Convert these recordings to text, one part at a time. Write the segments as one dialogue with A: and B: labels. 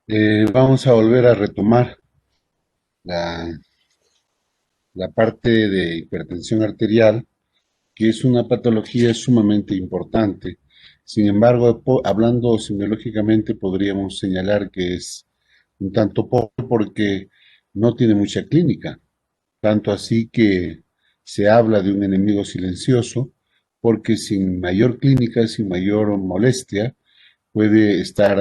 A: Vamos a volver a retomar la, la parte de hipertensión arterial, que es una patología sumamente importante. Sin embargo, hablando semiológicamente, podríamos señalar que es un tanto pobre porque no tiene mucha clínica, tanto así que se habla de un enemigo silencioso, porque sin mayor clínica, sin mayor molestia, puede estar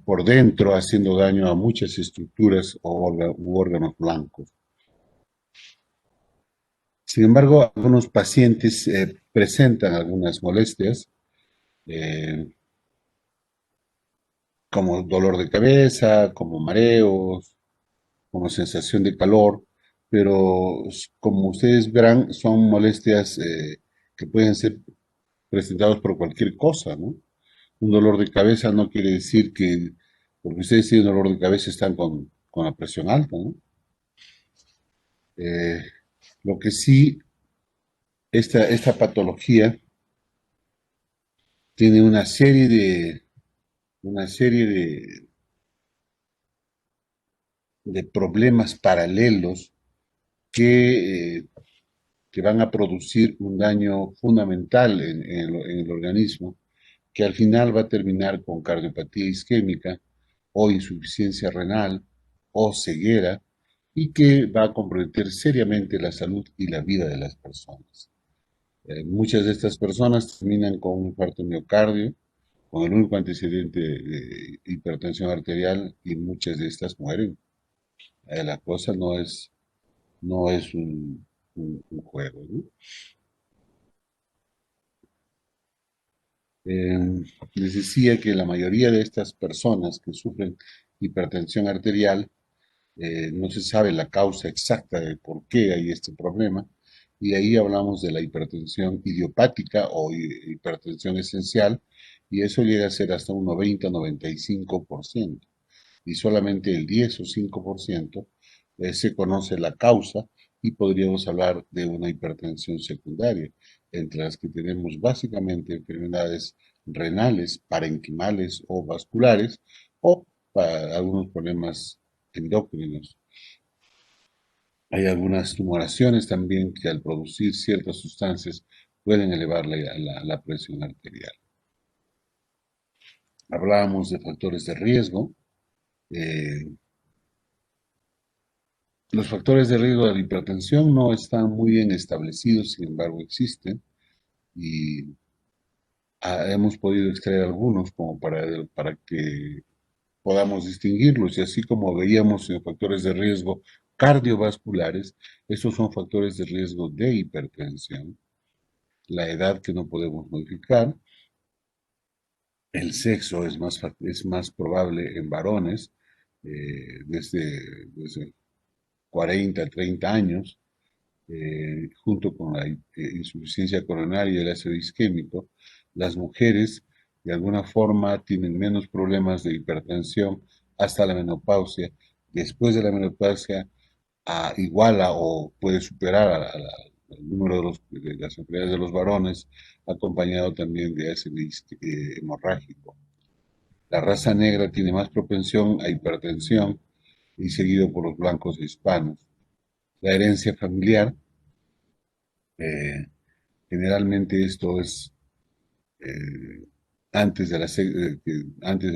A: por dentro haciendo daño a muchas estructuras u órganos blancos. Sin embargo, algunos pacientes presentan algunas molestias, eh, como dolor de cabeza, como mareos, como sensación de calor, pero como ustedes verán, son molestias que pueden ser presentadas por cualquier cosa, ¿no? Un dolor de cabeza no quiere decir que, porque ustedes tienen dolor de cabeza, están con la presión alta, ¿no? Eh, lo que sí, esta patología tiene una serie de problemas paralelos que, que van a producir un daño fundamental en el organismo, que al final va a terminar con cardiopatía isquémica o insuficiencia renal o ceguera y que va a comprometer seriamente la salud y la vida de las personas. Muchas de estas personas terminan con un infarto miocardio, con el único antecedente de hipertensión arterial, y muchas de estas mueren. La cosa no es un juego, ¿no? Eh, Les decía que la mayoría de estas personas que sufren hipertensión arterial, no se sabe la causa exacta de por qué hay este problema, y ahí hablamos de la hipertensión idiopática o hipertensión esencial, y eso llega a ser hasta un 90-95%, y solamente el 10 o 5% se conoce la causa, y podríamos hablar de una hipertensión secundaria, entre las que tenemos básicamente enfermedades renales, parenquimales o vasculares, o para algunos problemas endocrinos. Hay algunas tumoraciones también que al producir ciertas sustancias pueden elevar la presión arterial. Hablábamos de factores de riesgo. Eh, los factores de riesgo de la hipertensión no están muy bien establecidos, sin embargo existen, y hemos podido extraer algunos como para que podamos distinguirlos, y así como veíamos en factores de riesgo cardiovasculares, estos son factores de riesgo de hipertensión. La edad, que no podemos modificar, el sexo es más probable en varones, desde 40 a 30 años, junto con la insuficiencia coronaria y el ácido isquémico. Las mujeres de alguna forma tienen menos problemas de hipertensión hasta la menopausia. Después de la menopausia, iguala o puede superar al número de las enfermedades de los varones, acompañado también de ácido hemorrágico. La raza negra tiene más propensión a hipertensión, y seguido por los blancos e hispanos. La herencia familiar, eh, generalmente esto es eh, antes de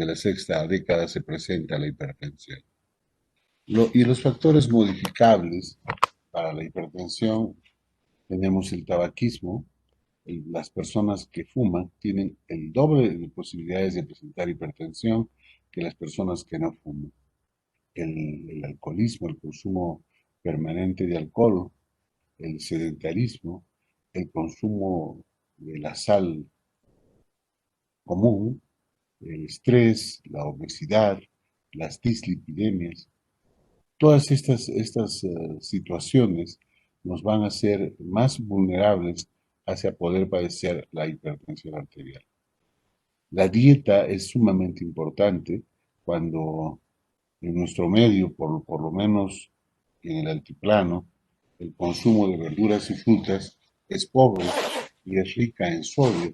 A: la sexta década se presenta la hipertensión. Y los factores modificables para la hipertensión: tenemos el tabaquismo. Las personas que fuman tienen el doble de posibilidades de presentar hipertensión que las personas que no fuman. El alcoholismo, el consumo permanente de alcohol, el sedentarismo, el consumo de la sal común, el estrés, la obesidad, las dislipidemias. Todas estas situaciones nos van a hacer más vulnerables hacia poder padecer la hipertensión arterial. La dieta es sumamente importante cuando en nuestro medio, por lo menos en el altiplano, el consumo de verduras y frutas es pobre y es rica en sodio.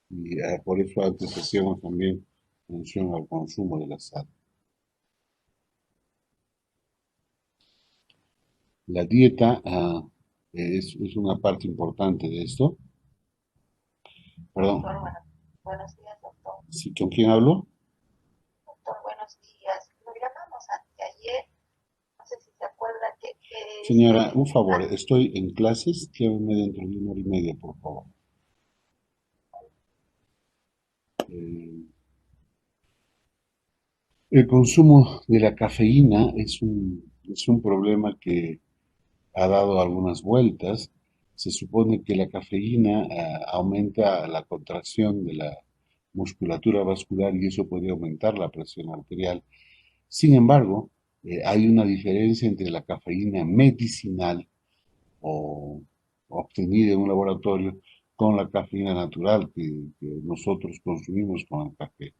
A: Y por eso antes hacíamos también atención al consumo de la sal. La dieta es una parte importante de esto. Perdón,
B: Doctor, buenos días, doctor.
A: ¿sí, con quién hablo?
B: Doctor, buenos días. Lo llamamos anteayer, no sé si se acuerda que
A: Señora, un favor, estoy en clases, lléveme dentro de 1 hora y media, por favor. Eh, el consumo de la cafeína es un problema que ha dado algunas vueltas. Se supone que la cafeína aumenta la contracción de la musculatura vascular y eso puede aumentar la presión arterial. Sin embargo, hay una diferencia entre la cafeína medicinal o obtenida en un laboratorio con la cafeína natural que nosotros consumimos con el café.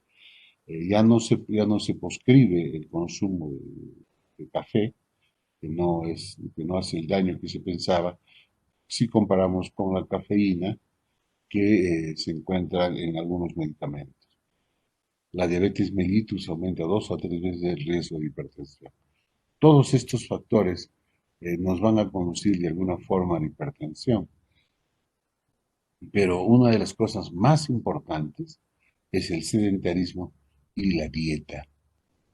A: Ya no se proscribe el consumo de café, que no hace el daño que se pensaba, si comparamos con la cafeína que se encuentra en algunos medicamentos. La diabetes mellitus aumenta 2 a 3 veces el riesgo de hipertensión. Todos estos factores nos van a conducir de alguna forma a la hipertensión, pero una de las cosas más importantes es el sedentarismo y la dieta.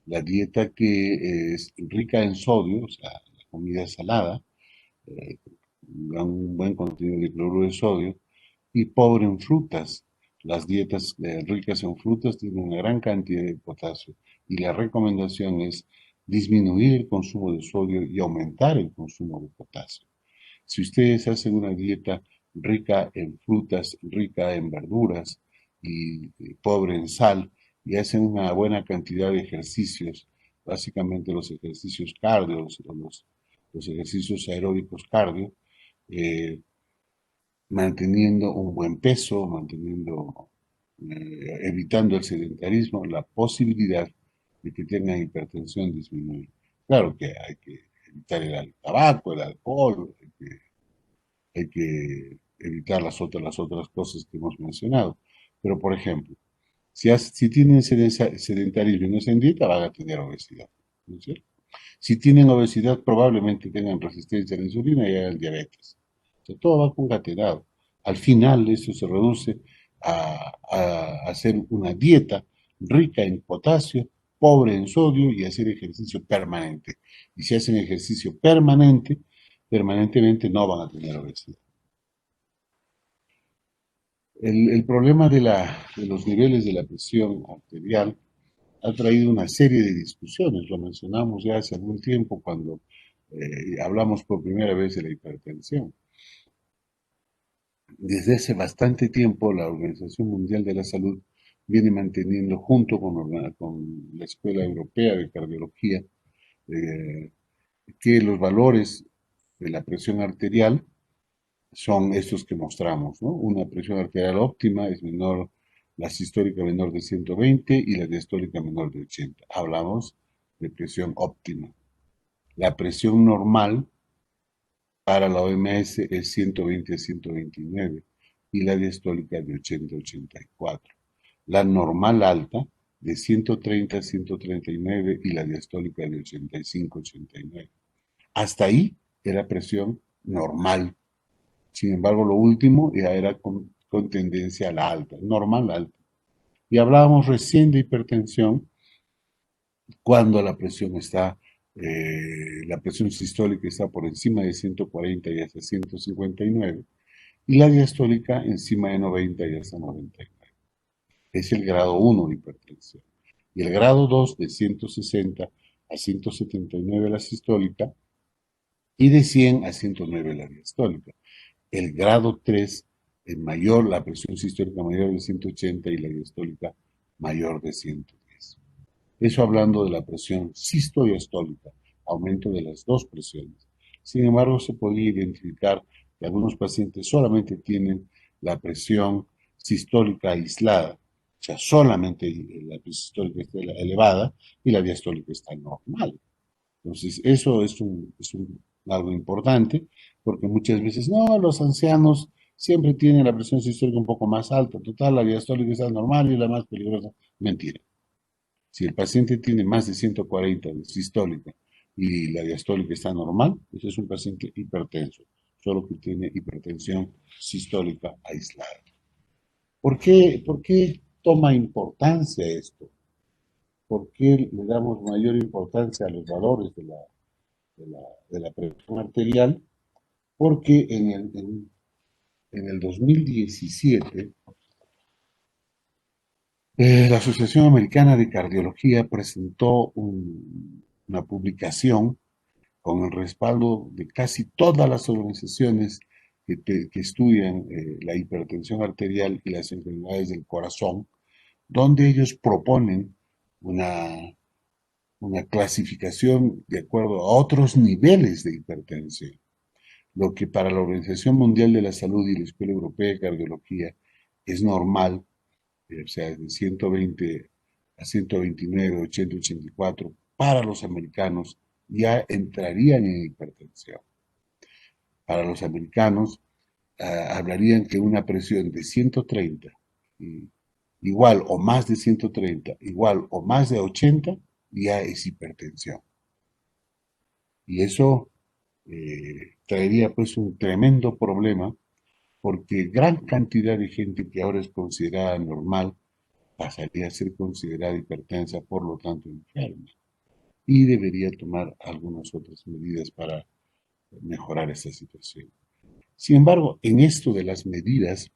A: La dieta que es rica en sodio, o sea, la comida salada, eh, un buen contenido de cloruro de sodio, y pobre en frutas. Las dietas ricas en frutas tienen una gran cantidad de potasio y la recomendación es disminuir el consumo de sodio y aumentar el consumo de potasio. Si ustedes hacen una dieta rica en frutas, rica en verduras y pobre en sal y hacen una buena cantidad de ejercicios, básicamente los ejercicios cardio, los ejercicios aeróbicos cardio, eh, manteniendo un buen peso, evitando el sedentarismo, la posibilidad de que tengan hipertensión disminuye. Claro que hay que evitar el tabaco, el alcohol, hay que evitar las otras cosas que hemos mencionado. Pero, por ejemplo, si tienen sedentarismo y no hacen dieta, van a tener obesidad. ¿No es cierto? Si tienen obesidad, probablemente tengan resistencia a la insulina y hagan diabetes. O sea, todo va concatenado. Al final, eso se reduce a hacer una dieta rica en potasio, pobre en sodio y hacer ejercicio permanente. Y si hacen ejercicio permanentemente no van a tener obesidad. El problema de los niveles de la presión arterial ha traído una serie de discusiones. Lo mencionamos ya hace algún tiempo cuando hablamos por primera vez de la hipertensión. Desde hace bastante tiempo, la Organización Mundial de la Salud viene manteniendo, junto con la Escuela Europea de Cardiología, eh, que los valores de la presión arterial son estos que mostramos, ¿no? Una presión arterial óptima es menor, la sistólica menor de 120 y la diastólica menor de 80. Hablamos de presión óptima. La presión normal para la OMS es 120 a 129 y la diastólica de 80 a 84. La normal alta de 130 a 139 y la diastólica de 85 a 89. Hasta ahí era presión normal. Sin embargo, lo último ya era con tendencia a la alta, normal alta. Y hablábamos recién de hipertensión cuando la presión sistólica está por encima de 140 y hasta 159, y la diastólica encima de 90 y hasta 99. Es el grado 1 de hipertensión. Y el grado 2 de 160 a 179 la sistólica y de 100 a 109 la diastólica. El grado 3 es mayor, la presión sistólica mayor de 180 y la diastólica mayor de 110. Eso hablando de la presión sistodiastólica, aumento de las dos presiones. Sin embargo, se podía identificar que algunos pacientes solamente tienen la presión sistólica aislada, o sea, solamente la presión sistólica está elevada y la diastólica está normal. Entonces, eso es algo importante, porque muchas veces, no, los ancianos siempre tienen la presión sistólica un poco más alta, total, la diastólica está normal y la más peligrosa. Mentira. Si el paciente tiene más de 140 de sistólica y la diastólica está normal, ese es un paciente hipertenso, solo que tiene hipertensión sistólica aislada. ¿Por qué toma importancia esto? ¿Por qué le damos mayor importancia a los valores de la, de la presión arterial? Porque en el 2017 la Asociación Americana de Cardiología presentó una publicación con el respaldo de casi todas las organizaciones que estudian la hipertensión arterial y las enfermedades del corazón, donde ellos proponen una, una clasificación de acuerdo a otros niveles de hipertensión, lo que para la Organización Mundial de la Salud y la Escuela Europea de Cardiología es normal, o sea, de 120 a 129, 80, 84, para los americanos ya entrarían en hipertensión. Para los americanos hablarían que una presión de 130, igual o más de 130, igual o más de 80, ya es hipertensión. Y eso traería pues un tremendo problema porque gran cantidad de gente que ahora es considerada normal pasaría a ser considerada hipertensa, por lo tanto enferma, y debería tomar algunas otras medidas para mejorar esta situación. Sin embargo, en esto de las medidas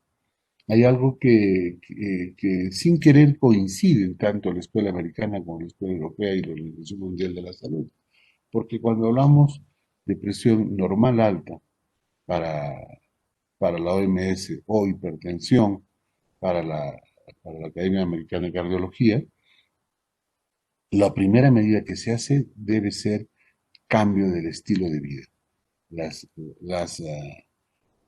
A: hay algo que sin querer coinciden tanto la escuela americana como la escuela europea y la Organización Mundial de la Salud, porque cuando hablamos de presión normal alta para, para la OMS o hipertensión para la Academia Americana de Cardiología, la primera medida que se hace debe ser cambio del estilo de vida. Las, las,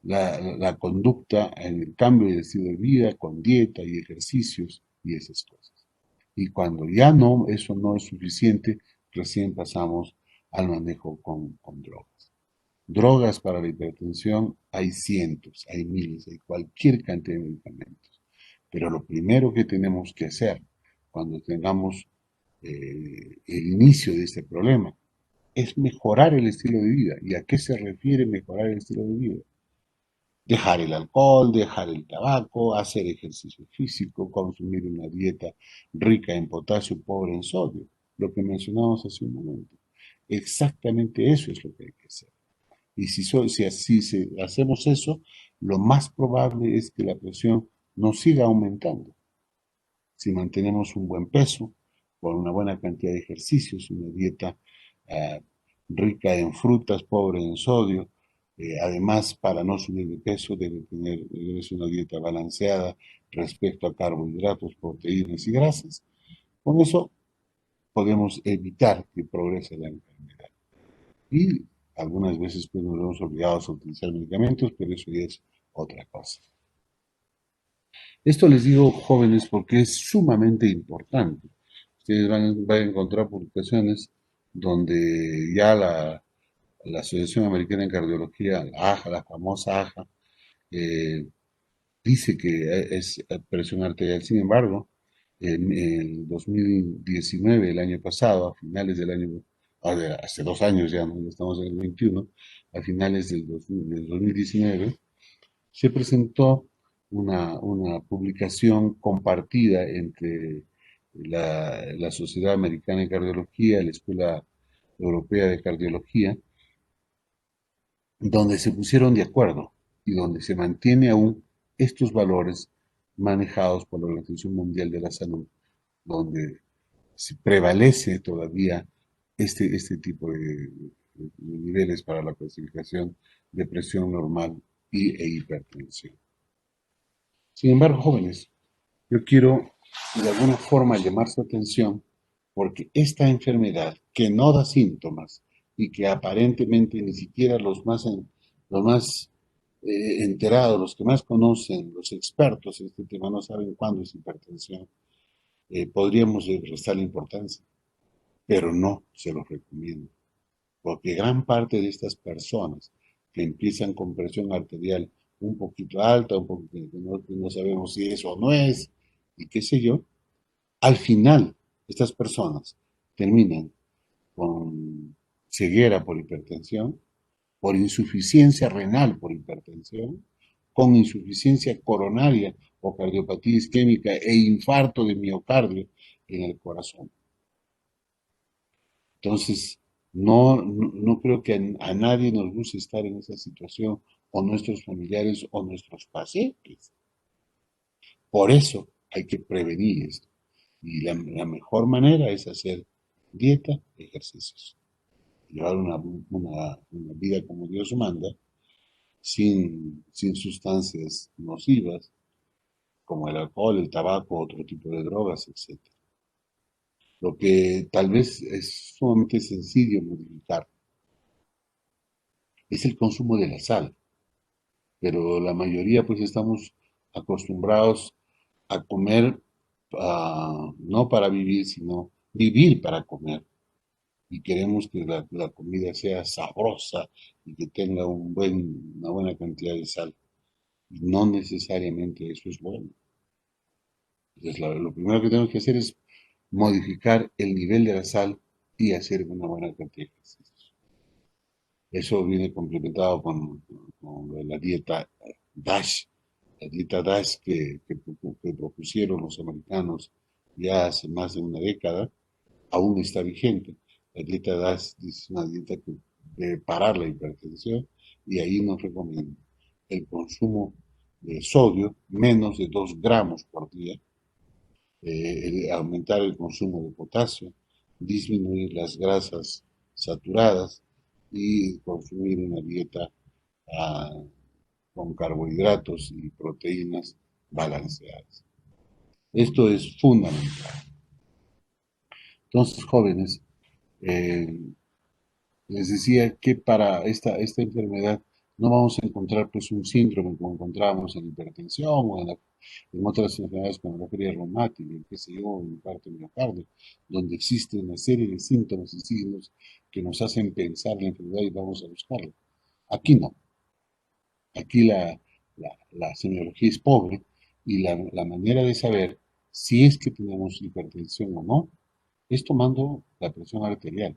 A: la conducta en el cambio del estilo de vida con dieta y ejercicios y esas cosas. Y cuando ya no, eso no es suficiente, recién pasamos al manejo con drogas. Drogas para la hipertensión hay cientos, hay miles, hay cualquier cantidad de medicamentos. Pero lo primero que tenemos que hacer cuando tengamos el inicio de este problema es mejorar el estilo de vida. ¿Y a qué se refiere mejorar el estilo de vida? Dejar el alcohol, dejar el tabaco, hacer ejercicio físico, consumir una dieta rica en potasio, pobre en sodio, lo que mencionamos hace un momento. Exactamente eso es lo que hay que hacer. Y si así hacemos eso, lo más probable es que la presión no siga aumentando. Si mantenemos un buen peso, con una buena cantidad de ejercicios, una dieta eh, rica en frutas, pobre en sodio, además para no subir de peso debe ser una dieta balanceada respecto a carbohidratos, proteínas y grasas. Con eso podemos evitar que progrese la enfermedad. Y algunas veces pues, nos vemos obligados a utilizar medicamentos, pero eso ya es otra cosa. Esto les digo, jóvenes, porque es sumamente importante. Ustedes van a encontrar publicaciones donde ya la Asociación Americana de Cardiología, la AJA, la famosa AJA, eh, dice que es presión arterial. Sin embargo, en el 2019, el año pasado, a finales del año, hace 2 años ya, ¿no? Estamos en el 21, a finales del 2019, se presentó una publicación compartida entre la Sociedad Americana de Cardiología, la Escuela Europea de Cardiología, donde se pusieron de acuerdo y donde se mantiene aún estos valores manejados por la Organización Mundial de la Salud, donde se prevalece todavía este tipo de niveles para la clasificación de presión normal e hipertensión. Sin embargo, jóvenes, yo quiero de alguna forma llamar su atención porque esta enfermedad que no da síntomas y que aparentemente ni siquiera los más enterados, los que más conocen, los expertos en este tema no saben cuándo es hipertensión, podríamos restarle importancia, pero no se los recomiendo, porque gran parte de estas personas que empiezan con presión arterial un poquito alta, un poquito que no sabemos si es o no es, y qué sé yo, al final estas personas terminan con ceguera por hipertensión, por insuficiencia renal por hipertensión, con insuficiencia coronaria o cardiopatía isquémica e infarto de miocardio en el corazón. Entonces, no creo que a nadie nos guste estar en esa situación, o nuestros familiares o nuestros pacientes. Por eso hay que prevenir esto. Y la mejor manera es hacer dieta, ejercicios, llevar una vida como Dios manda, sin sustancias nocivas como el alcohol, el tabaco, otro tipo de drogas, etc. Lo que tal vez es sumamente sencillo modificar es el consumo de la sal, pero la mayoría pues estamos acostumbrados a comer no para vivir, sino vivir para comer. Y queremos que la comida sea sabrosa y que tenga una buena cantidad de sal. Y no necesariamente eso es bueno. Entonces, lo primero que tenemos que hacer es modificar el nivel de la sal y hacer una buena cantidad de ejercicios. Eso viene complementado con la dieta DASH, la dieta DASH que propusieron los americanos ya hace más de una década, aún está vigente. La dieta DASH es una dieta que debe parar la hipertensión y ahí nos recomienda el consumo de sodio menos de 2 gramos por día, aumentar el consumo de potasio, disminuir las grasas saturadas y consumir una dieta ah, con carbohidratos y proteínas balanceadas. Esto es fundamental. Entonces, jóvenes, eh, les decía que para esta enfermedad no vamos a encontrar pues un síndrome como encontramos en hipertensión o en otras enfermedades como la fiebre reumática, qué sé yo, en parte miocardio, donde existe una serie de síntomas y signos que nos hacen pensar la enfermedad y vamos a buscarla. Aquí no. Aquí la semiología es pobre y la manera de saber si es que tenemos hipertensión o no es tomando la presión arterial.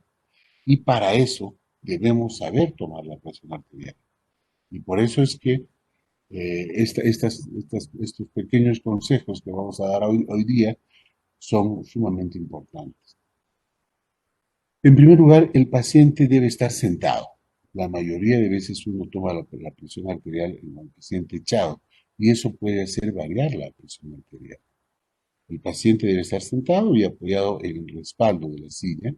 A: Y para eso debemos saber tomar la presión arterial. Y por eso es que estos pequeños consejos que vamos a dar hoy día son sumamente importantes. En primer lugar, el paciente debe estar sentado. La mayoría de veces uno toma la presión arterial en el paciente echado y eso puede hacer variar la presión arterial. El paciente debe estar sentado y apoyado en el respaldo de la silla. El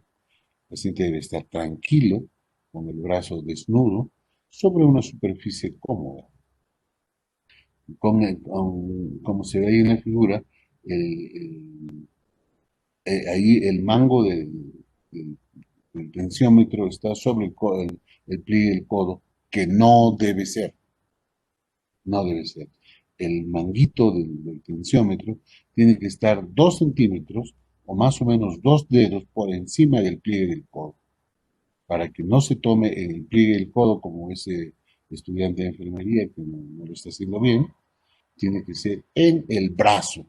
A: paciente debe estar tranquilo, con el brazo desnudo, sobre una superficie cómoda. Como se ve ahí en la figura, ahí el mango del tensiómetro está sobre el pliegue del codo, que no debe ser. El manguito del tensiómetro tiene que estar 2 centímetros o más o menos 2 dedos por encima del pliegue del codo, para que no se tome en el pliegue del codo como ese estudiante de enfermería que no lo está haciendo bien. Tiene que ser en el brazo,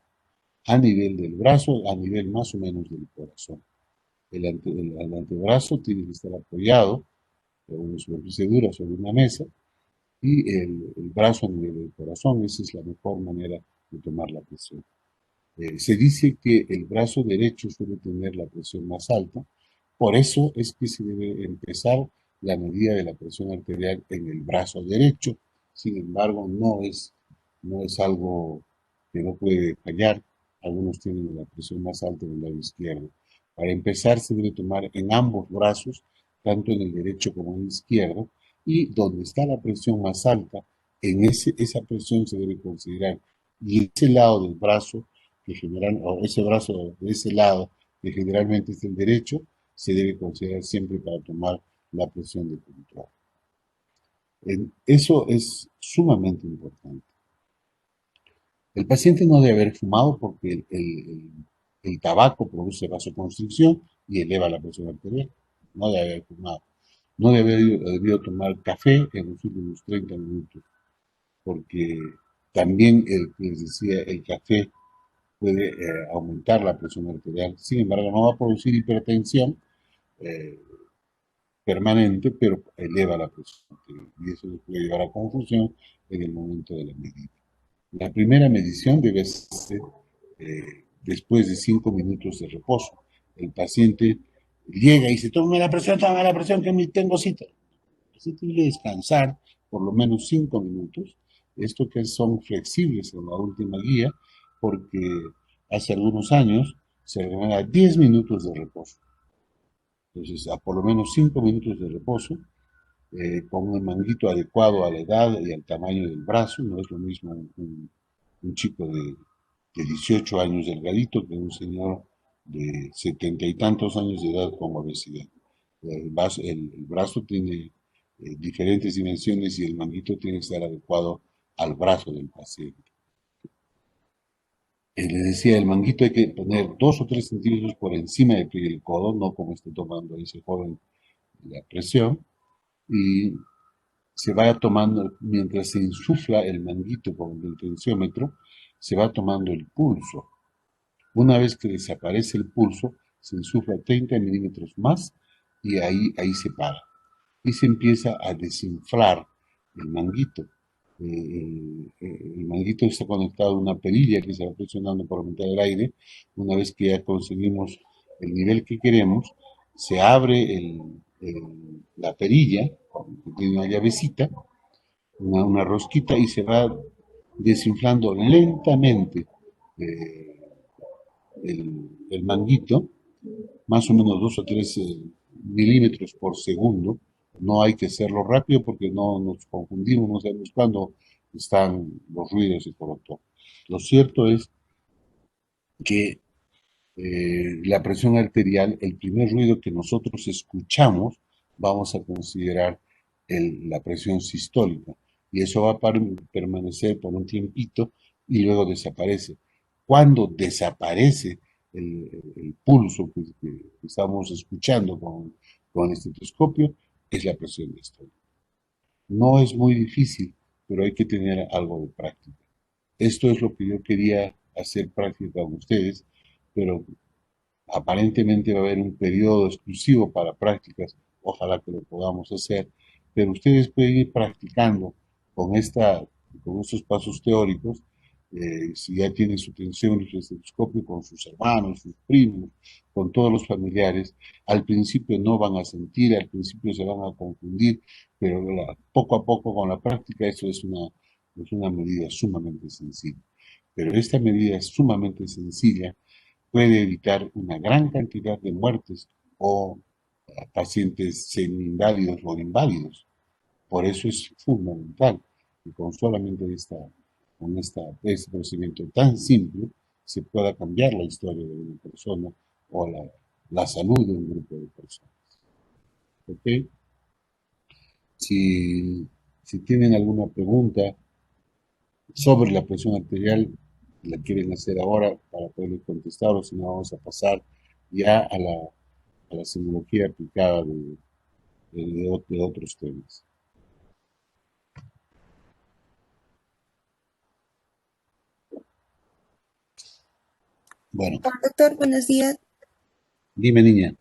A: a nivel del brazo, a nivel más o menos del corazón. El antebrazo tiene que estar apoyado en una superficie dura sobre una mesa y el brazo a nivel del corazón. Esa es la mejor manera de tomar la presión. Se dice que el brazo derecho suele tener la presión más alta, por eso es que se debe empezar la medida de la presión arterial en el brazo derecho. Sin embargo, no es algo que no puede fallar. Algunos tienen la presión más alta en el lado izquierdo. Para empezar, se debe tomar en ambos brazos, tanto en el derecho como en el izquierdo, y donde está la presión más alta, esa presión se debe considerar. Y ese lado del brazo, o ese brazo de ese lado, que generalmente es el derecho, se debe considerar siempre para tomar la presión de control. Eso es sumamente importante. El paciente no debe haber fumado porque el tabaco produce vasoconstricción y eleva la presión arterial. No debe haber fumado. No debe haber debido tomar café en los últimos 30 minutos porque también, les decía, el café puede aumentar la presión arterial. Sin embargo, no va a producir hipertensión eh, permanente, pero eleva la presión arterial. Y eso puede llevar a confusión en el momento de la medida. La primera medición debe ser después de 5 minutos de reposo. El paciente llega y dice, tome la presión que tengo cita. Se tiene que descansar por lo menos 5 minutos. Esto que son flexibles en la última guía, porque hace algunos años se recomienda 10 minutos de reposo. Entonces, a por lo menos 5 minutos de reposo, con un manguito adecuado a la edad y al tamaño del brazo. No es lo mismo un chico de 18 años delgadito que un señor de 70 y tantos años de edad con obesidad. El brazo tiene diferentes dimensiones y el manguito tiene que estar adecuado al brazo del paciente. Les decía, el manguito hay que poner 2 o 3 centímetros por encima del codo, no como esté tomando ese joven la presión, y se va tomando, mientras se insufla el manguito con el tensiómetro, se va tomando el pulso. Una vez que desaparece el pulso, se insufla 30 milímetros más y ahí se para. Y se empieza a desinflar el manguito. El manguito está conectado a una perilla que se va presionando por aumentar el aire. Una vez que ya conseguimos el nivel que queremos, se abre la perilla, que tiene una llavecita, una rosquita, y se va desinflando lentamente eh, el manguito, más o menos 2 o 3 milímetros por segundo. No hay que hacerlo rápido porque no nos confundimos, no sabemos cuándo están los ruidos y por otro. Lo cierto es que la presión arterial, el primer ruido que nosotros escuchamos, vamos a considerar la presión sistólica. Y eso va a permanecer por un tiempito y luego desaparece. Cuando desaparece el pulso que estamos escuchando con el estetoscopio, es la presión sistólica. No es muy difícil, pero hay que tener algo de práctica. Esto es lo que yo quería hacer práctica con ustedes, pero aparentemente va a haber un periodo exclusivo para prácticas, ojalá que lo podamos hacer, pero ustedes pueden ir practicando con, con estos pasos teóricos, si ya tienen su tensión y su estetoscopio con sus hermanos, sus primos, con todos los familiares. Al principio no van a sentir, al principio se van a confundir, pero poco a poco con la práctica eso es una medida sumamente sencilla. Pero esta medida es sumamente sencilla, puede evitar una gran cantidad de muertes o pacientes semi-inválidos o inválidos. Por eso es fundamental que con solamente este procedimiento tan simple se pueda cambiar la historia de una persona o la salud de un grupo de personas. ¿Ok? Si, si tienen alguna pregunta sobre la presión arterial, la quieren hacer ahora para poder contestar, o si no vamos a pasar ya a la simbología aplicada de otros temas. Bueno,
C: Doctor, buenos días.
A: dime niña.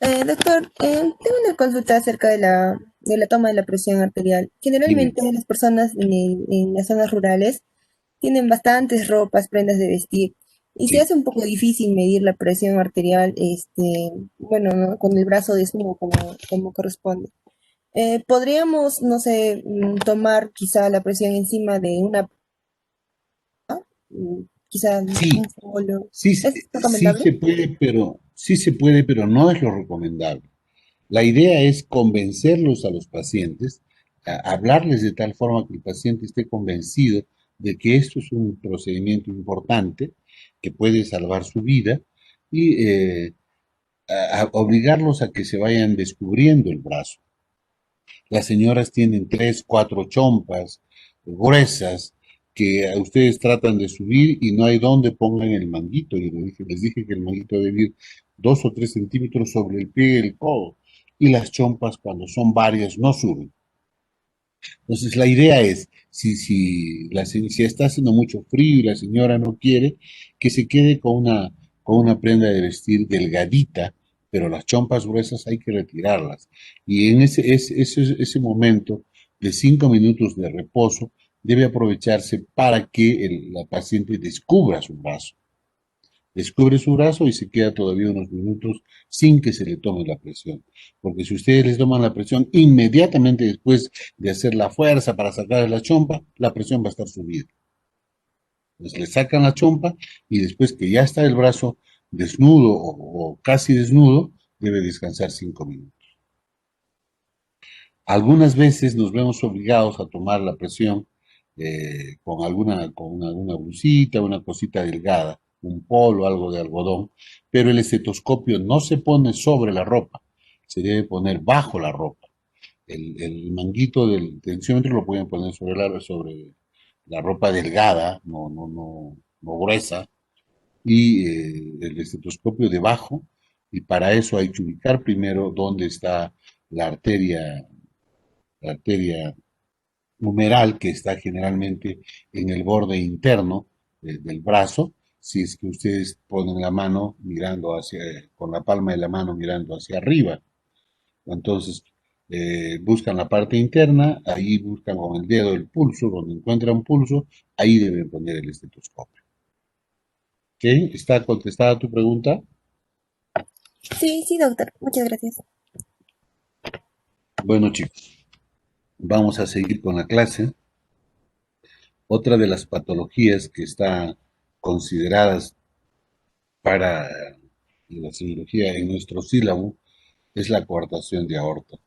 C: Doctor, tengo una consulta acerca de la toma de la presión arterial.
A: Dime.
C: Generalmente las personas en las zonas rurales tienen bastantes ropas, prendas de vestir, y se
A: Sí.
C: hace un poco difícil medir la presión arterial, bueno, ¿no? Con el brazo desnudo como corresponde. Podríamos, no sé, tomar quizá la presión encima de una, quizá
A: Sí,
C: un polo.
A: sí,
C: ¿Es recomendable?
A: sí se puede, pero no es lo recomendable. La idea es convencerlos a los pacientes, hablarles de tal forma que el paciente esté convencido de que esto es un procedimiento importante, que puede salvar su vida, y a obligarlos a que se vayan descubriendo el brazo. Las señoras tienen 3, 4 chompas gruesas que ustedes tratan de subir y no hay dónde pongan el manguito. Y les dije que el manguito debe ir 2 o 3 centímetros sobre el pie del codo. Y las chompas, cuando son varias, no suben. Entonces, la idea es, si está haciendo mucho frío y la señora no quiere, que se quede con una prenda de vestir delgadita, pero las chompas gruesas hay que retirarlas. Y en ese momento de 5 minutos de reposo debe aprovecharse para que la paciente descubra su brazo. Descubre su brazo y se queda todavía unos minutos sin que se le tome la presión. Porque si ustedes les toman la presión inmediatamente después de hacer la fuerza para sacar la chompa, la presión va a estar subida. Entonces le sacan la chompa y después que ya está el brazo desnudo o casi desnudo, debe descansar 5 minutos. Algunas veces nos vemos obligados a tomar la presión con alguna blusita, una cosita delgada, un polo, algo de algodón, pero el estetoscopio no se pone sobre la ropa, se debe poner bajo la ropa. El manguito del tensiómetro lo pueden poner sobre la ropa delgada, no gruesa, y el estetoscopio debajo, y para eso hay que ubicar primero dónde está la arteria la arteria humeral que está generalmente en el borde interno del brazo, si es que ustedes ponen la mano con la palma de la mano mirando hacia arriba. Entonces, buscan la parte interna, ahí buscan con el dedo el pulso, donde encuentran pulso, ahí deben poner el estetoscopio. ¿Ok? ¿Está contestada tu pregunta?
C: Sí, sí, doctor. Muchas gracias.
A: Bueno, chicos, vamos a seguir con la clase. Otra de las patologías que está consideradas para la cirugía en nuestro sílabo es la coartación de aorta.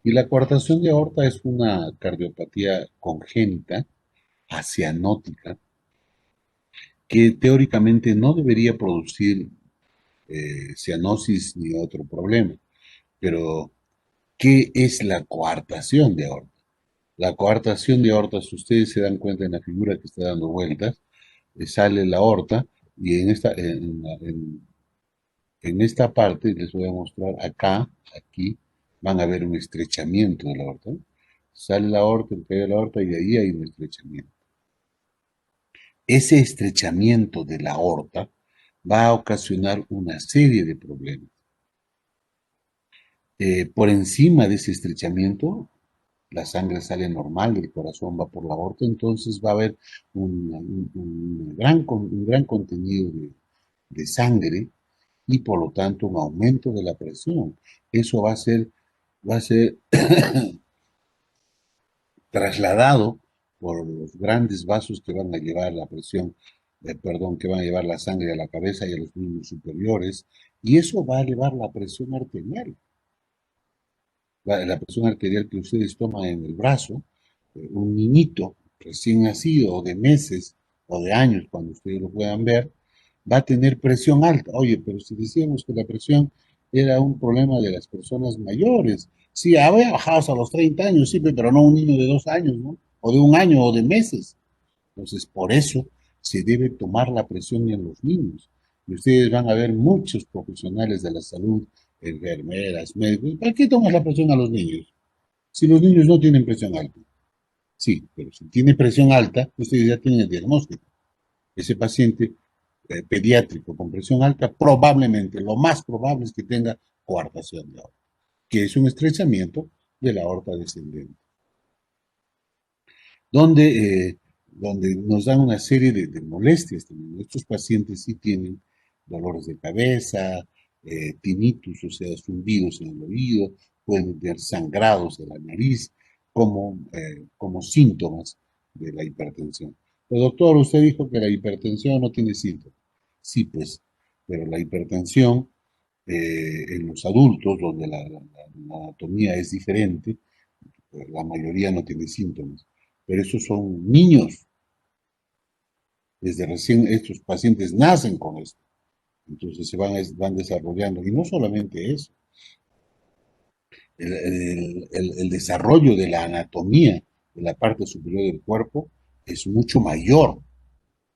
A: Y la coartación de aorta es una cardiopatía congénita, acianótica, que teóricamente no debería producir cianosis ni otro problema. Pero, ¿qué es la coartación de aorta? La coartación de aorta, si ustedes se dan cuenta en la figura que está dando vueltas, sale la aorta y en esta parte, les voy a mostrar acá, aquí, van a ver un estrechamiento de la aorta. Sale la aorta, el cuello de la aorta y de ahí hay un estrechamiento. Ese estrechamiento de la aorta va a ocasionar una serie de problemas. Por encima de ese estrechamiento, la sangre sale normal, el corazón va por la aorta, entonces va a haber un gran contenido de sangre y por lo tanto un aumento de la presión. Eso va a ser trasladado por los grandes vasos que van a llevar la presión, perdón, que van a llevar la sangre a la cabeza y a los miembros superiores, y eso va a elevar la presión arterial. La presión arterial que ustedes toman en el brazo, un niñito recién nacido, o de meses, o de años, cuando ustedes lo puedan ver, va a tener presión alta. Oye, pero si decíamos que la presión era un problema de las personas mayores, sí, había bajado hasta los 30 años, sí, pero no un niño de 2 años, ¿no? O de un año o de meses. Entonces, por eso se debe tomar la presión en los niños. Y ustedes van a ver muchos profesionales de la salud, enfermeras, médicos. ¿Para qué tomas la presión a los niños? Si los niños no tienen presión alta. Sí, pero si tiene presión alta, ustedes ya tienen el diagnóstico. Ese paciente pediátrico con presión alta, probablemente, lo más probable es que tenga coartación de aorta, que es un estrechamiento de la aorta descendente, donde, donde nos dan una serie de molestias también. Estos pacientes sí tienen dolores de cabeza, tinnitus, o sea, zumbidos en el oído, pueden tener sangrados de la nariz como síntomas de la hipertensión. Pero doctor, usted dijo que la hipertensión no tiene síntomas. Sí, pues, pero la hipertensión en los adultos, donde la anatomía es diferente, pues, la mayoría no tiene síntomas. Pero esos son niños. Desde recién estos pacientes nacen con esto. Entonces van desarrollando. Y no solamente eso. El desarrollo de la anatomía de la parte superior del cuerpo es mucho mayor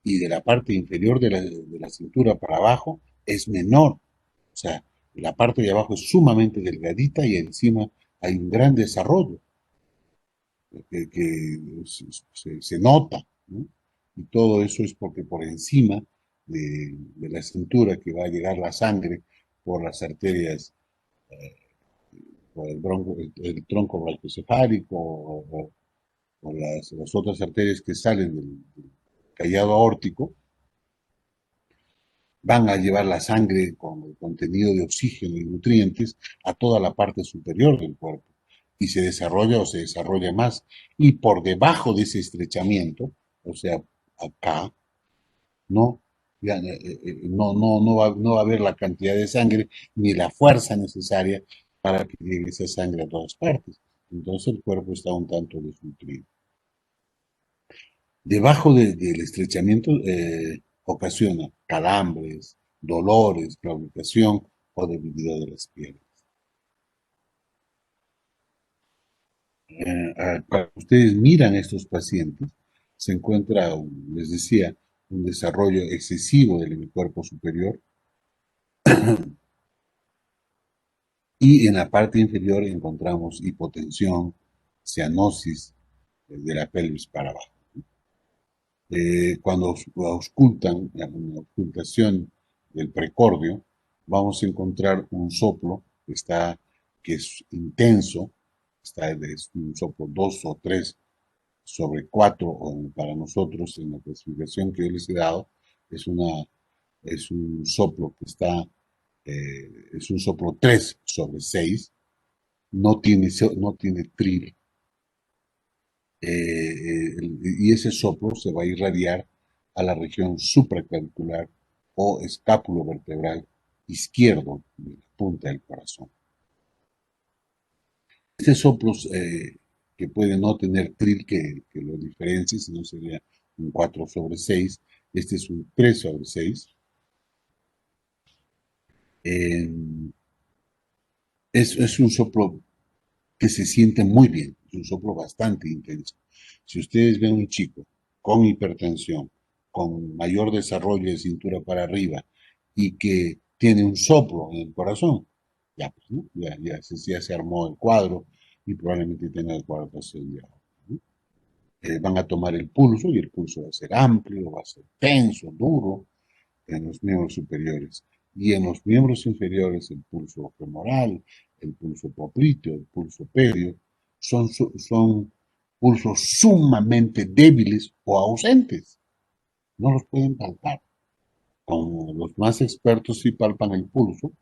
A: y de la parte inferior de la cintura para abajo es menor. O sea, la parte de abajo es sumamente delgadita y encima hay un gran desarrollo. que se nota, ¿no? Y todo eso es porque por encima de la cintura que va a llegar la sangre por las arterias, por el tronco brachiocefálico o las otras arterias que salen del callado aórtico, van a llevar la sangre con el contenido de oxígeno y nutrientes a toda la parte superior del cuerpo y se desarrolla o se desarrolla más. Y por debajo de ese estrechamiento, o sea, acá, no, ya, no va a haber la cantidad de sangre ni la fuerza necesaria para que llegue esa sangre a todas partes. Entonces el cuerpo está un tanto desnutrido. Debajo del estrechamiento ocasiona calambres, dolores, claudicación o debilidad de las piernas. Cuando ustedes miran a estos pacientes, se encuentra, les decía, un desarrollo excesivo del hemiscuerpo superior y en la parte inferior encontramos hipotensión, cianosis de la pelvis para abajo. Cuando auscultan, una auscultación del precordio, vamos a encontrar un soplo que es intenso, es un soplo 2 o 3 sobre 4, o para nosotros en la clasificación que yo les he dado, es, una, es un soplo es un soplo 3 sobre 6, no tiene tril, y ese soplo se va a irradiar a la región supraclavicular o escápulo vertebral izquierdo de la punta del corazón. Este soplo que puede no tener tril que lo diferencie, si no sería un 4 sobre 6, este es un 3 sobre 6. Eh, es un soplo que se siente muy bien, es un soplo bastante intenso. Si ustedes ven un chico con hipertensión, con mayor desarrollo de cintura para arriba y que tiene un soplo en el corazón, ya, pues, ¿no? Ya se armó el cuadro y probablemente tenga el coartación de ahora, ¿no? Van a tomar el pulso y el pulso va a ser amplio, va a ser tenso, duro en los miembros superiores. Y en los miembros inferiores, el pulso femoral, el pulso popliteo, el pulso pedio, son pulsos sumamente débiles o ausentes. No los pueden palpar. Como los más expertos sí palpan el pulso,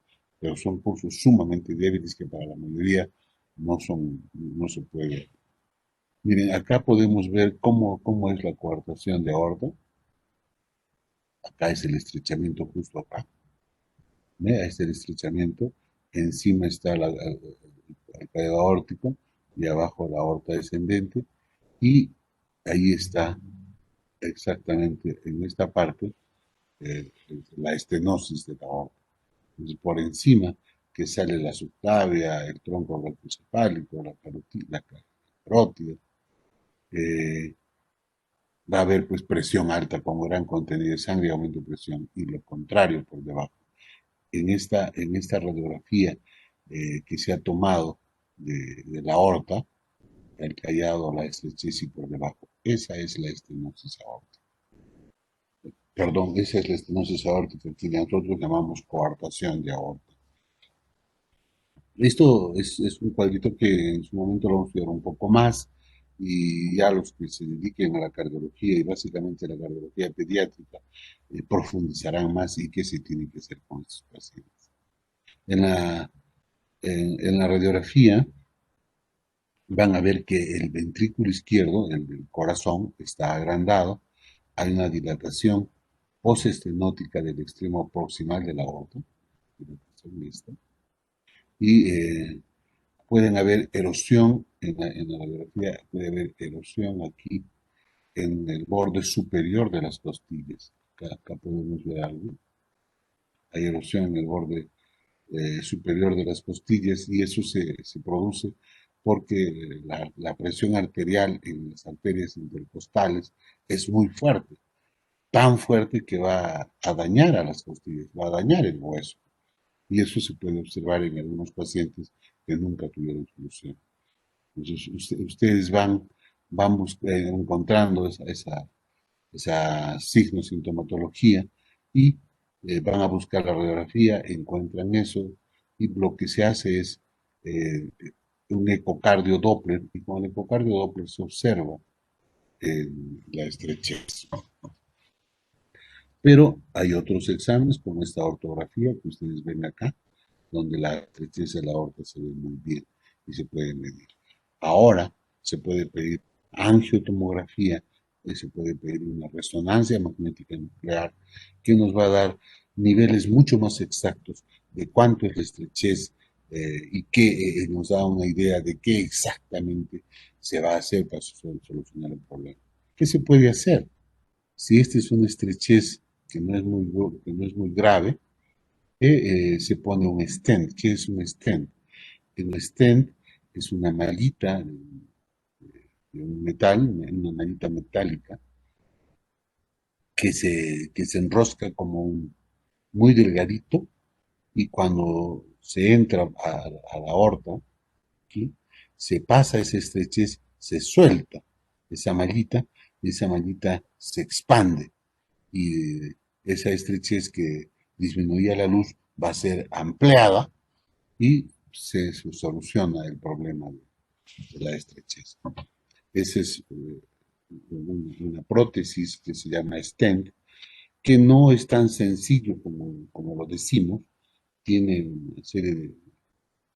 A: pero son pulsos sumamente débiles que para la mayoría no se puede ver. Miren, acá podemos ver cómo es la coartación de aorta. Acá es el estrechamiento justo acá. Ahí está el estrechamiento, encima está el caído aórtico y abajo la aorta descendente y ahí está exactamente en esta parte eh, la estenosis de la aorta. Entonces, por encima que sale la subclavia, el tronco brachiocefálico, la carótida, eh, va a haber pues presión alta con gran contenido de sangre y aumento de presión y lo contrario por debajo. En esta radiografía que se ha tomado de la aorta, el callado, la estrechez y por debajo. Esa es la estenosis aórtica. Perdón, esa es la estenosis aórtica que nosotros llamamos coartación de aorta. Esto es un cuadrito que en su momento lo vamos a estudiar un poco más y ya los que se dediquen a la cardiología y básicamente a la cardiología pediátrica profundizarán más y qué se tiene que hacer con estos pacientes. En la, en la radiografía van a ver que el ventrículo izquierdo, el del corazón, está agrandado, hay una dilatación postestenótica del extremo proximal de la aorta, y pueden haber erosión en la radiografía, puede haber erosión aquí en el borde superior de las costillas. Acá podemos ver algo. Hay erosión en el borde superior de las costillas y eso se produce porque la presión arterial en las arterias intercostales es muy fuerte, tan fuerte que va a dañar a las costillas, va a dañar el hueso. Y eso se puede observar en algunos pacientes que nunca tuvieron solución. Entonces, ustedes van van encontrando esa signo-sintomatología y van a buscar la radiografía, encuentran eso y lo que se hace es eh, un ecocardio Doppler y con el ecocardio Doppler se observa eh, la estrechez. Pero hay otros exámenes como esta ortografía que ustedes ven acá, donde la estrechez de la aorta se ve muy bien y se puede medir. Ahora se puede pedir angiotomografía y se puede pedir una resonancia magnética nuclear que nos va a dar niveles mucho más exactos de cuánto es la estrechez y que nos da una idea de qué exactamente se va a hacer para solucionar el problema. ¿Qué se puede hacer? Si esta es una estrechez que no es muy grave, se pone un stent. ¿Qué es un stent? Un stent es una mallita de un metal, una mallita metálica, que se enrosca como muy delgadito y cuando se entra a la aorta, ¿sí? Se pasa esa estrechez, se suelta esa mallita y esa mallita se expande y esa estrechez que disminuía la luz va a ser ampliada y se soluciona el problema de la estrechez. Esa es una prótesis que se llama stent, que no es tan sencillo como lo decimos, tiene una serie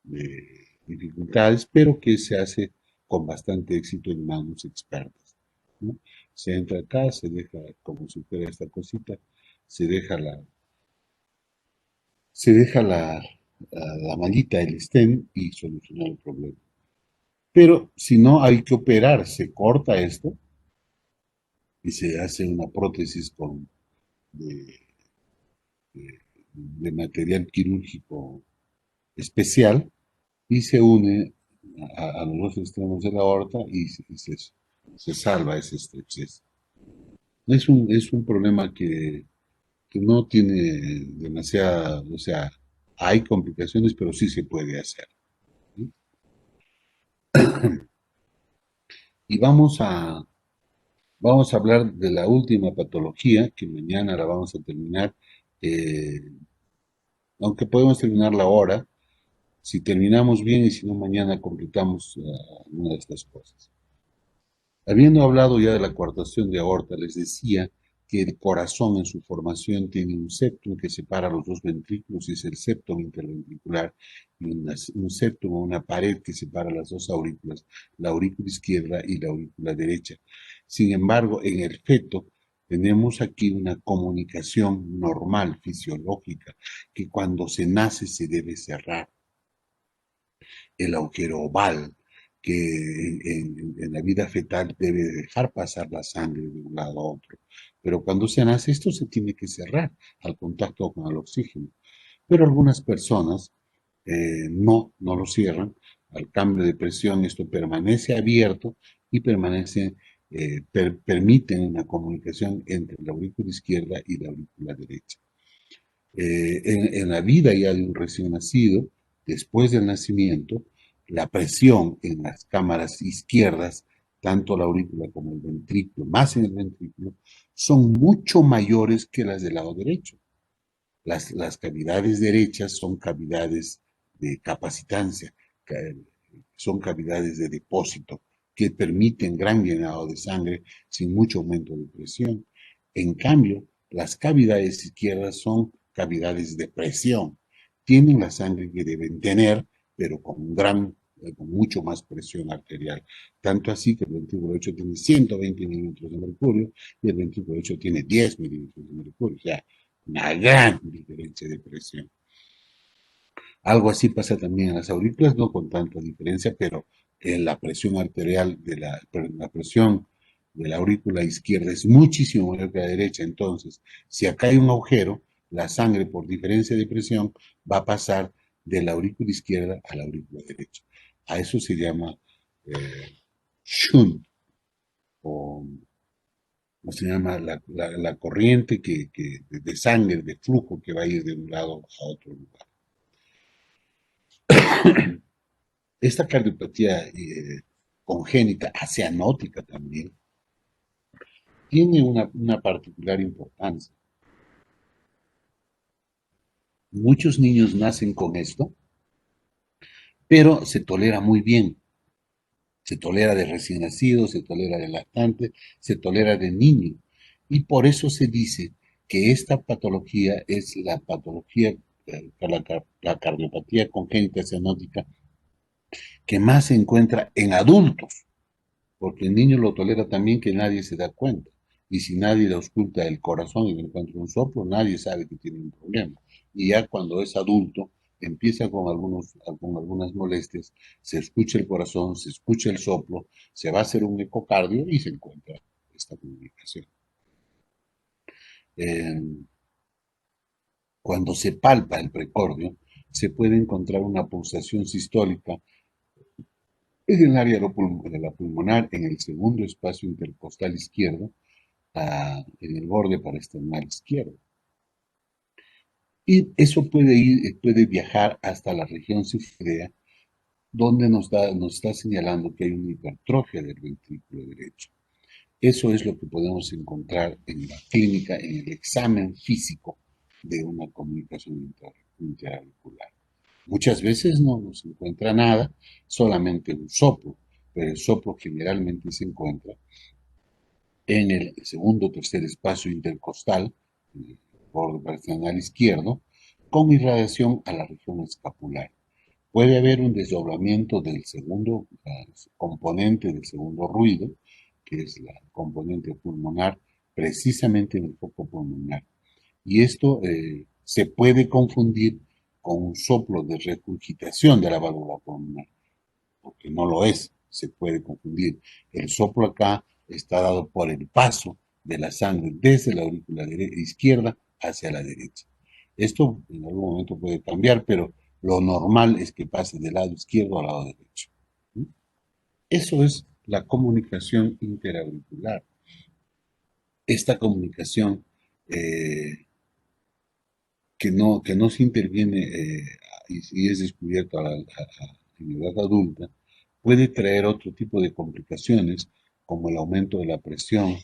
A: de dificultades, pero que se hace con bastante éxito en manos expertas, ¿no? Se entra acá, se deja como si fuera esta cosita, se deja la mallita, el stent y soluciona el problema. Pero si no, hay que operar, se corta esto y se hace una prótesis de, de material quirúrgico especial y se une a los dos extremos de la aorta y se salva ese estrechez. Es un problema que no tiene demasiada, o sea, hay complicaciones, pero sí se puede hacer, ¿sí? Y vamos a hablar de la última patología, que mañana la vamos a terminar, eh, aunque podemos terminarla ahora, si terminamos bien y si no, mañana completamos una de estas cosas. Habiendo hablado ya de la coartación de aorta, les decía que el corazón en su formación tiene un septum que separa los dos ventrículos y es el septum interventricular y un septum o una pared que separa las dos aurículas, la aurícula izquierda y la aurícula derecha. Sin embargo, en el feto tenemos aquí una comunicación normal, fisiológica, que cuando se nace se debe cerrar el agujero oval, que en la vida fetal debe dejar pasar la sangre de un lado a otro. Pero cuando se nace esto se tiene que cerrar al contacto con el oxígeno. Pero algunas personas no lo cierran. Al cambio de presión esto permanece abierto y permiten una comunicación entre la aurícula izquierda y la aurícula derecha. En la vida ya de un recién nacido, después del nacimiento, la presión en las cámaras izquierdas, tanto la aurícula como el ventrículo, más en el ventrículo, son mucho mayores que las del lado derecho. Las cavidades derechas son cavidades de capacitancia, son cavidades de depósito que permiten gran llenado de sangre sin mucho aumento de presión. En cambio, las cavidades izquierdas son cavidades de presión. Tienen la sangre que deben tener, pero con mucho más presión arterial. Tanto así que el ventrículo derecho tiene 120 milímetros de mercurio y el ventrículo derecho tiene 10 milímetros de mercurio. O sea, una gran diferencia de presión. Algo así pasa también en las aurículas, no con tanta diferencia, pero en la presión arterial la presión de la aurícula izquierda es muchísimo mayor que la derecha. Entonces, si acá hay un agujero, la sangre por diferencia de presión va a pasar de la aurícula izquierda a la aurícula derecha. A eso se llama shunt o se llama la corriente de sangre, de flujo que va a ir de un lado a otro lugar. Esta cardiopatía congénita, cianótica también, tiene una particular importancia. Muchos niños nacen con esto, pero se tolera muy bien. Se tolera de recién nacido, se tolera de lactante, se tolera de niño. Y por eso se dice que esta patología es la patología, la cardiopatía congénita cianótica, que más se encuentra en adultos, porque el niño lo tolera también que nadie se da cuenta. Y si nadie le ausculta el corazón y le encuentra un soplo, nadie sabe que tiene un problema. Y ya cuando es adulto, empieza con algunas molestias, se escucha el corazón, se escucha el soplo, se va a hacer un ecocardio y se encuentra esta comunicación. Eh, Cuando se palpa el precordio, se puede encontrar una pulsación sistólica en el área de la pulmonar, en el segundo espacio intercostal izquierdo, en el borde parasternal izquierdo. Y eso puede viajar hasta la región cefalea, donde nos está señalando que hay una hipertrofia del ventrículo derecho. Eso es lo que podemos encontrar en la clínica, en el examen físico de una comunicación interauricular. Muchas veces no se encuentra nada, solamente un soplo, pero el soplo generalmente se encuentra en el segundo o tercer espacio intercostal, en el borde parasternal izquierdo, con irradiación a la región escapular. Puede haber un desdoblamiento del segundo componente del segundo ruido, que es la componente pulmonar, precisamente en el foco pulmonar. Y esto se puede confundir con un soplo de regurgitación de la válvula pulmonar, porque no lo es, se puede confundir. El soplo acá está dado por el paso de la sangre desde la aurícula izquierda hacia la derecha. Esto en algún momento puede cambiar, pero lo normal es que pase del lado izquierdo al lado derecho. Eso es la comunicación interauricular. Esta comunicación que no se interviene y es descubierto en edad adulta, puede traer otro tipo de complicaciones, como el aumento de la presión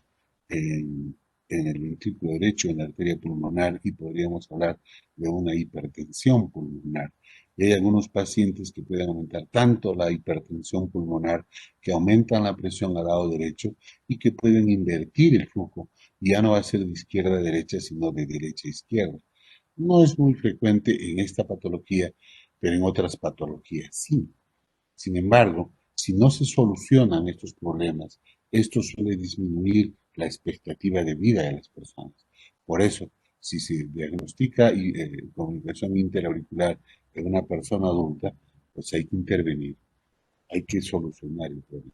A: en el ventrículo derecho, en la arteria pulmonar, y podríamos hablar de una hipertensión pulmonar. Y hay algunos pacientes que pueden aumentar tanto la hipertensión pulmonar que aumentan la presión al lado derecho y que pueden invertir el flujo. Y ya no va a ser de izquierda a derecha, sino de derecha a izquierda. No es muy frecuente en esta patología, pero en otras patologías sí. Sin embargo, si no se solucionan estos problemas, esto suele disminuir la expectativa de vida de las personas. Por eso, si se diagnostica comunicación interauricular en una persona adulta, pues hay que intervenir, hay que solucionar el problema.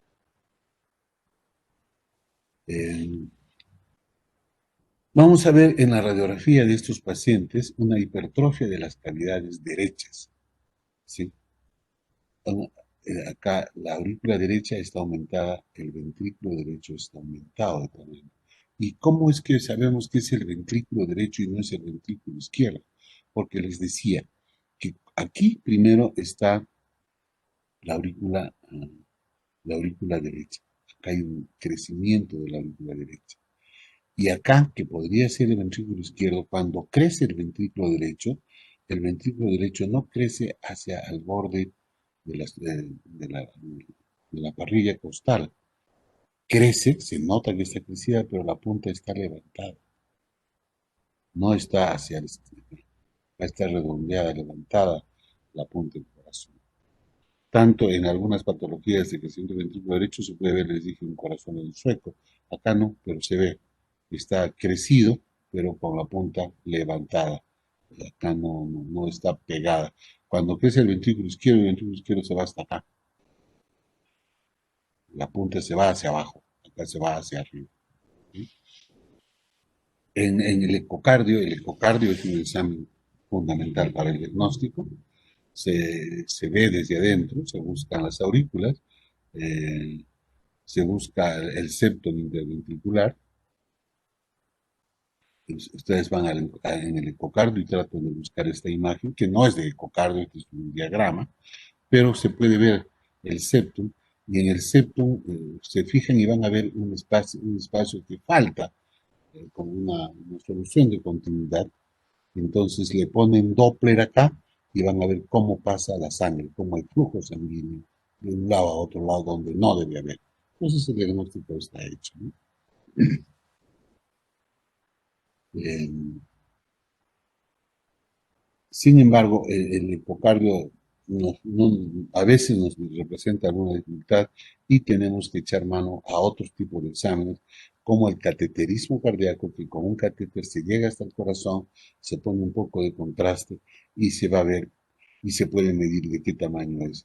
A: Vamos a ver en la radiografía de estos pacientes una hipertrofia de las cavidades derechas. ¿Sí? Acá la aurícula derecha está aumentada, el ventrículo derecho está aumentado de tamaño. ¿Y cómo es que sabemos que es el ventrículo derecho y no es el ventrículo izquierdo? Porque les decía que aquí primero está la aurícula, la aurícula derecha. Acá hay un crecimiento de la aurícula derecha. Y acá, que podría ser el ventrículo izquierdo, cuando crece el ventrículo derecho no crece hacia el borde de la parrilla costal. Crece, se nota que está crecida, pero la punta está levantada. No está hacia el va a estar redondeada, levantada la punta del corazón. Tanto en algunas patologías de crecimiento del ventrículo derecho se puede ver, les dije, un corazón en sueco. Acá no, pero se ve. Está crecido, pero con la punta levantada. Acá no está pegada. Cuando crece el ventrículo izquierdo se va hasta acá. La punta se va hacia abajo, acá se va hacia arriba. ¿Sí? En el ecocardio es un examen fundamental para el diagnóstico. Se ve desde adentro, se buscan las aurículas, se busca el septum interventricular. Ustedes van en el ecocardio y tratan de buscar esta imagen, que no es de ecocardio, este es un diagrama, pero se puede ver el septum y en el septum se fijan y van a ver un espacio que falta, con una solución de continuidad. Entonces le ponen Doppler acá y van a ver cómo pasa la sangre, cómo hay flujo sanguíneo de un lado a otro lado donde no debe haber. Entonces el diagnóstico está hecho, ¿no? Eh, Sin embargo, el ecocardio a veces nos representa alguna dificultad y tenemos que echar mano a otros tipos de exámenes, como el cateterismo cardíaco, que con un catéter se llega hasta el corazón, se pone un poco de contraste y se va a ver y se puede medir de qué tamaño es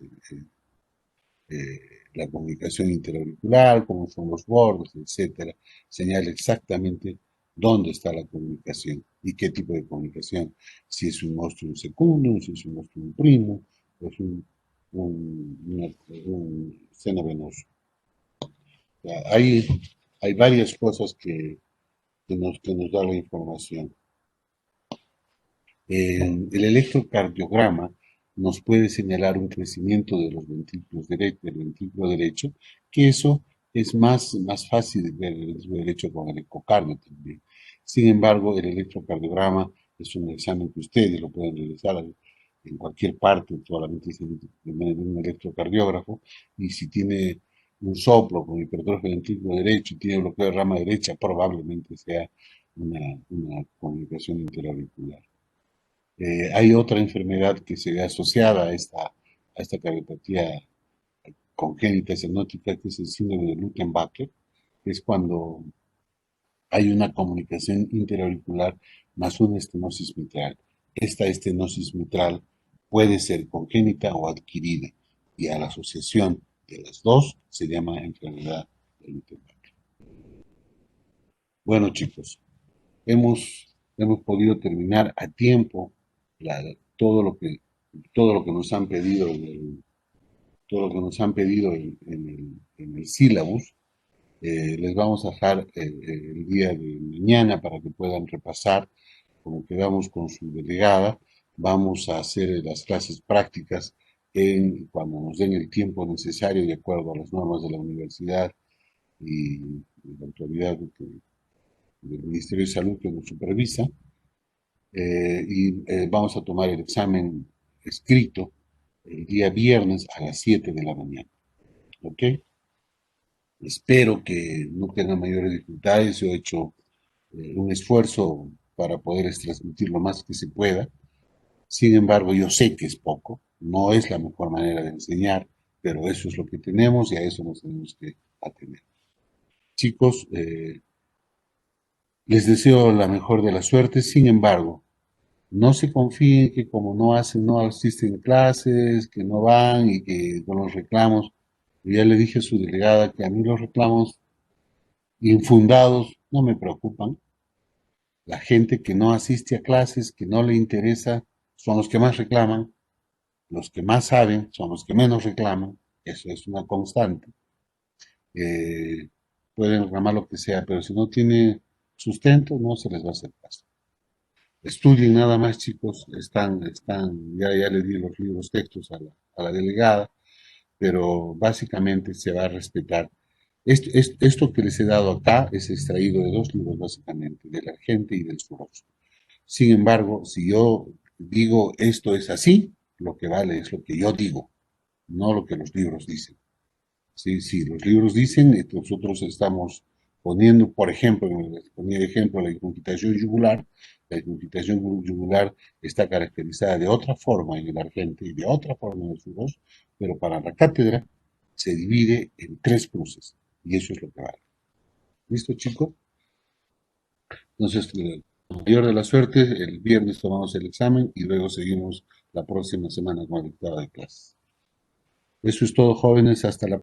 A: la comunicación interauricular, cómo son los bordes, etcétera. Señala exactamente dónde está la comunicación y qué tipo de comunicación. Si es un ostium secundum, si es un ostium primum, o es un seno venoso. Hay varias cosas que nos da la información. El electrocardiograma nos puede señalar un crecimiento de los ventrículos del ventrículo derecho, que eso es más fácil de ver el ventrículo derecho con el ecocardio también. Sin embargo, el electrocardiograma es un examen que ustedes lo pueden realizar en cualquier parte, solamente se un electrocardiógrafo, y si tiene un soplo con hipertrofia del ventrículo derecho y tiene bloqueo de rama derecha, probablemente sea una comunicación interauricular. Hay otra enfermedad que se ve asociada a esta cardiopatía congénita cianótica, que es el síndrome de Lukenbacher, que es cuando hay una comunicación interauricular más una estenosis mitral. Esta estenosis mitral puede ser congénita o adquirida, y a la asociación de las dos se llama enfermedad de Lukenbacher. Bueno, chicos, hemos podido terminar a tiempo todo lo que nos han pedido en el sílabus. Les vamos a dejar el día de mañana para que puedan repasar. Como quedamos con su delegada, vamos a hacer las clases prácticas cuando nos den el tiempo necesario de acuerdo a las normas de la universidad y la autoridad del Ministerio de Salud que nos supervisa. Y vamos a tomar el examen escrito el día viernes a las 7 de la mañana. ¿Ok? Espero que no tengan mayores dificultades. Yo he hecho un esfuerzo para poderles transmitir lo más que se pueda. Sin embargo, yo sé que es poco, no es la mejor manera de enseñar, pero eso es lo que tenemos y a eso nos tenemos que atener. Chicos, les deseo la mejor de las suertes. Sin embargo, no se confíen que como no asisten clases, que no van y que con los reclamos, ya le dije a su delegada que a mí los reclamos infundados no me preocupan. La gente que no asiste a clases, que no le interesa, son los que más reclaman. Los que más saben son los que menos reclaman. Eso es una constante. Eh, Pueden reclamar lo que sea, pero si no tiene sustento, no se les va a hacer caso. Estudien nada más, chicos. Ya les di los libros textos a la delegada, pero básicamente se va a respetar. Esto que les he dado acá es extraído de dos libros, básicamente, del Argente y del Suroso. Sin embargo, si yo digo esto es así, lo que vale es lo que yo digo, no lo que los libros dicen. Sí, los libros dicen, nosotros estamos poniendo, por ejemplo, les ponía de ejemplo la incongitación yugular. La incongitación yugular está caracterizada de otra forma en el Argente y de otra forma en el Suroso, pero para la cátedra se divide en 3 cruces, y eso es lo que vale. ¿Listo, chicos? Entonces, la mayor de la suerte, el viernes tomamos el examen y luego seguimos la próxima semana con el dictado de clases. Eso es todo, jóvenes, hasta la